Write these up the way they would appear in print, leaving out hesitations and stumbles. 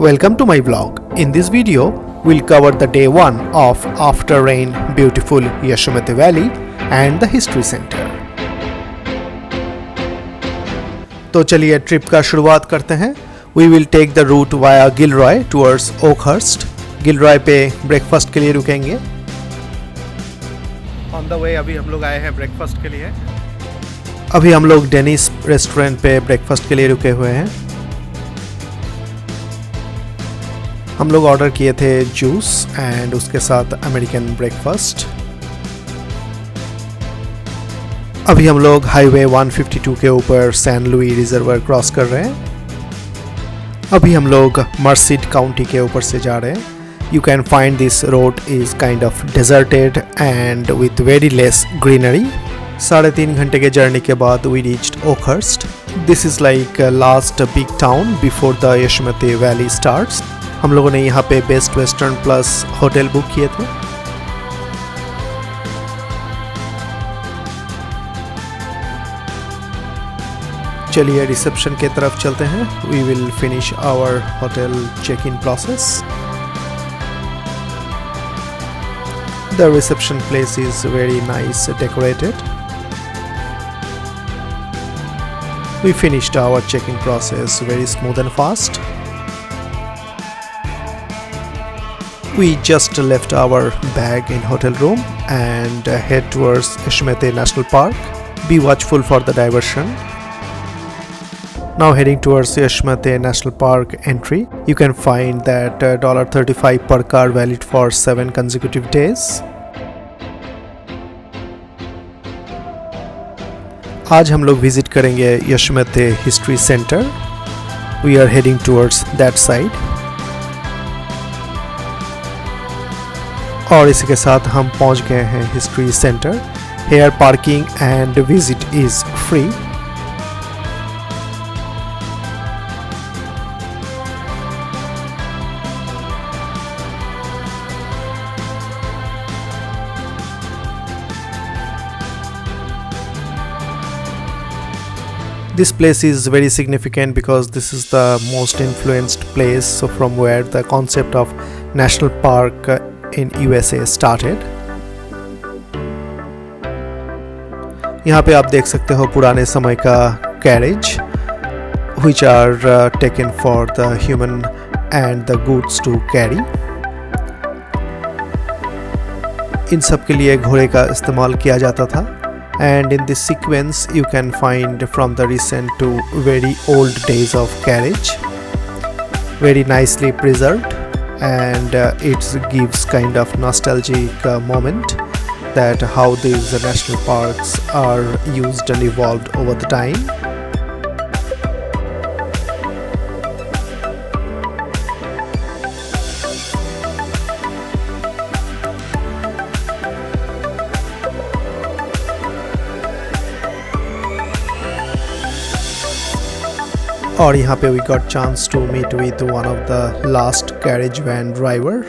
Welcome to my vlog. In this video, we'll cover the day 1 of After Rain beautiful Yosemite Valley and the History Center. तो चलिए trip का शुरुआत करते हैं. We will take the route via Gilroy towards Oakhurst. Gilroy पे breakfast के लिए रुकेंगे. ऑन द वे अभी हम लोग आए हैं ब्रेकफास्ट के लिए. अभी हम लोग डेनिस रेस्टोरेंट पे ब्रेकफास्ट के लिए रुके हुए हैं. हम लोग ऑर्डर किए थे जूस एंड उसके साथ अमेरिकन ब्रेकफास्ट. अभी हम लोग हाईवे 152 के ऊपर सैन लुई रिजर्वर क्रॉस कर रहे हैं. अभी हम लोग मर्सिड काउंटी के ऊपर से जा रहे हैं. You can find this road is kind of deserted and with very less greenery. 3.5 घंटे के जर्नी के बाद we reached Oakhurst. This is like last big town before the Yosemite Valley starts. हम लोगों ने यहाँ पे best western plus hotel book किए थे. चलिए रिसेप्शन के तरफ चलते हैं. We will finish our hotel check-in process. The reception place is very nice decorated. We finished our check-in process very smooth and fast. We just left our bag in hotel room and head towards Yosemite National Park. Be watchful for the diversion. Now heading towards Yosemite National Park entry. You can find that $35 per car valid for 7 consecutive days. आज हम लोग visit करेंगे Yosemite History Center. We are heading towards that side. और इसी के साथ हम पहुंच गए हैं History Center. Here parking and visit is free. This place is very significant because this is the most influenced place from where the concept of national park in USA started. यहाँ पे आप देख सकते हो पुराने समय का carriage which are taken for the human and the goods to carry. इन सब के लिए घोड़े का इस्तेमाल किया जाता था. And in this sequence you can find from the recent to very old days of carriage, very nicely preserved, and it gives kind of nostalgic moment that how these national parks are used and evolved over the time. और यहाँ पे we got chance to meet with one of the last carriage van driver.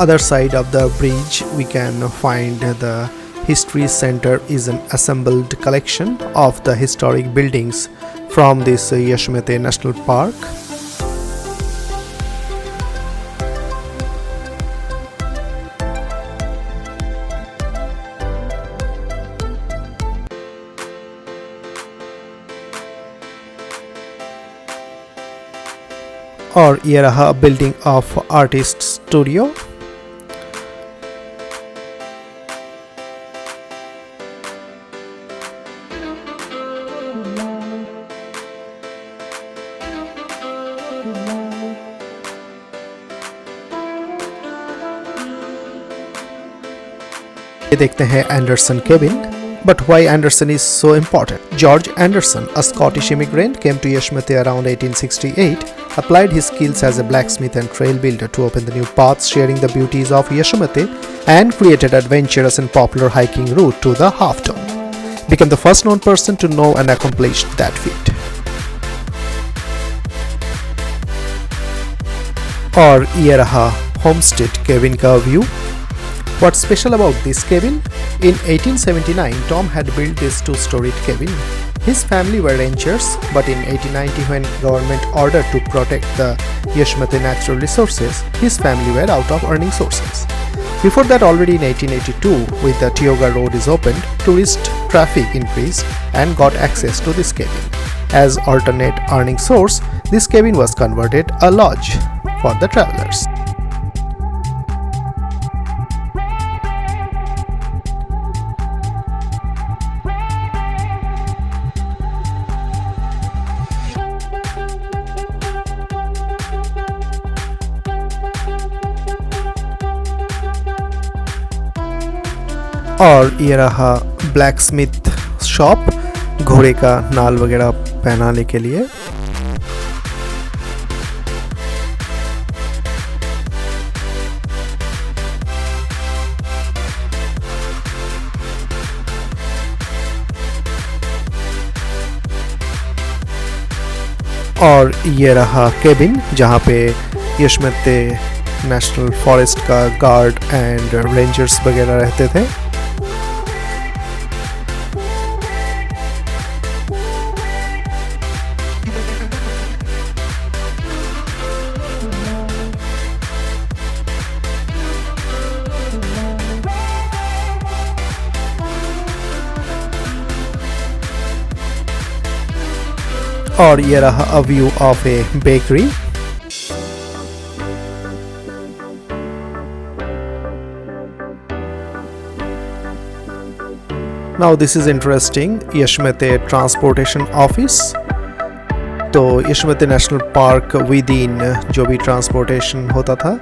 Other side of the bridge we can find the History Center is an assembled collection of the historic buildings from this Yosemite National Park. और ये रहा building of artist studio. ये देखते हैं Anderson cabin. But why Anderson is so important? George Anderson, a Scottish immigrant, came to Yosemite around 1868, applied his skills as a blacksmith and trail builder to open the new paths sharing the beauties of Yosemite, and created adventurous and popular hiking route to the Half Dome. Became the first known person to know and accomplish that feat. Or Yeraha Homestead cabin का view. What's special about this cabin? In 1879, Tom had built this two-storied cabin. His family were ranchers, but in 1890, when government ordered to protect the Yosemite natural resources, his family were out of earning sources. Before that, already in 1882, with the Tioga Road is opened, tourist traffic increased and got access to this cabin. As alternate earning source, this cabin was converted a lodge for the travelers. और ये रहा black Smith shop, घोड़े का नाल वगैरह पहनाने के लिए. और ये रहा केबिन जहाँ पे योसेमिटे नेशनल फॉरेस्ट का गार्ड एंड रेंजर्स वगैरह रहते थे. और ये रहा a view of a bakery. Now this is interesting. Yosemite Transportation Office. तो Yosemite National Park within जो भी transportation होता था,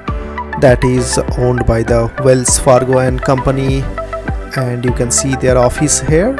that is owned by the Wells Fargo and Company, and you can see their office here.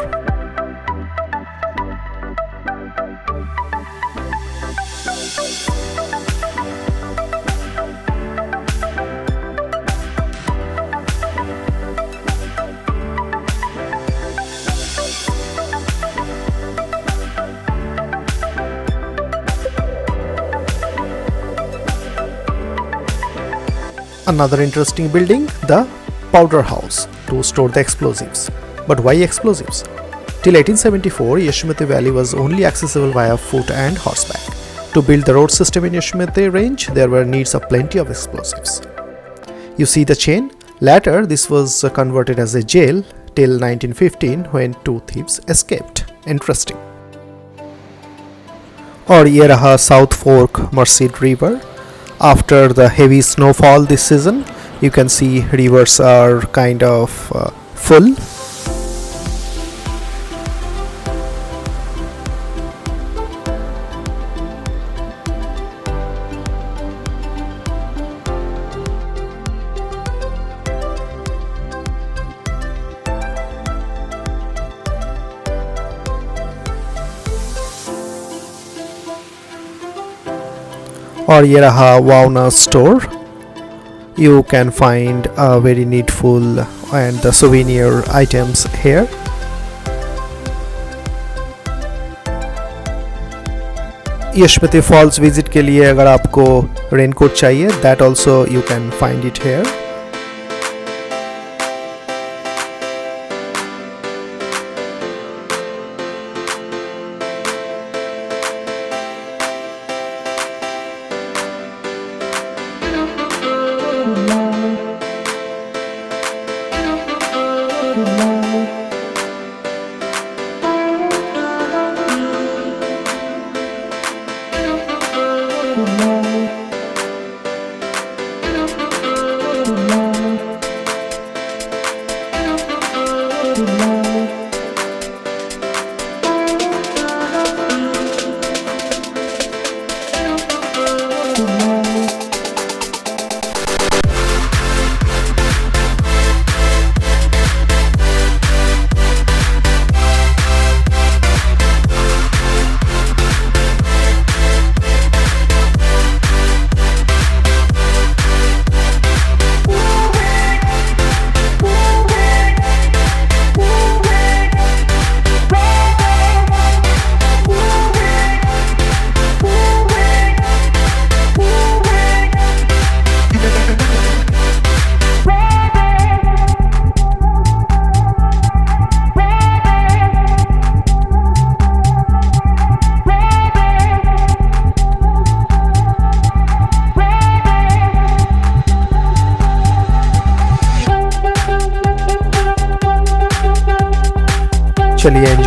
Another interesting building, the powder house, to store the explosives. But why explosives? Till 1874, Yosemite Valley was only accessible via foot and horseback. To build the road system in Yosemite Range, there were needs of plenty of explosives. You see the chain? Later, this was converted as a jail till 1915 when two thieves escaped. Interesting. और ये रहा South Fork Merced River. After the heavy snowfall this season, you can see rivers are kind of full. और ये रहा Wauna store. You can find very needful and the souvenir items here. Yosemite Falls visit के लिए अगर आपको raincoat चाहिए, that also you can find it here.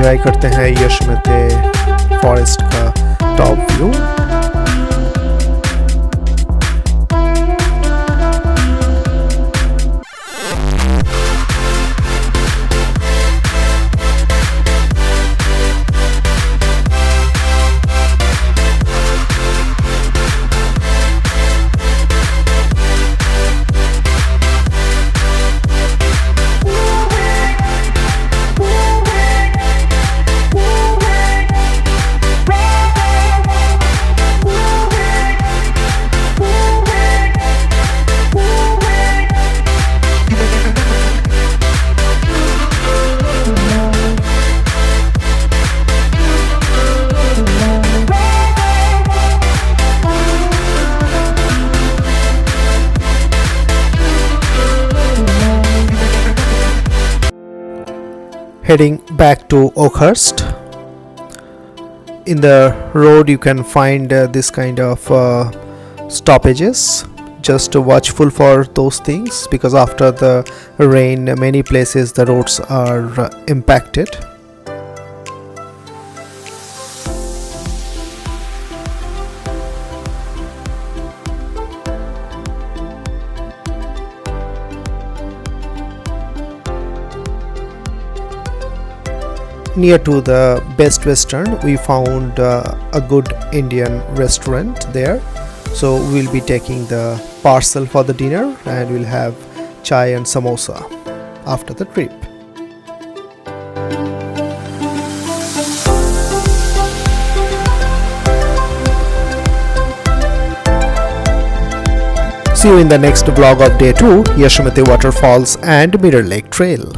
Enjoy करते हैं योशिमिते फॉरेस्ट का top view. Heading back to Oakhurst. In the road you can find this kind of stoppages. Just watchful for those things, because after the rain many places the roads are impacted. Near to the Best Western we found a good Indian restaurant there, so we'll be taking the parcel for the dinner and we'll have chai and samosa after the trip. See you in the next vlog of day 2, Yosemite Waterfalls and Mirror Lake Trail.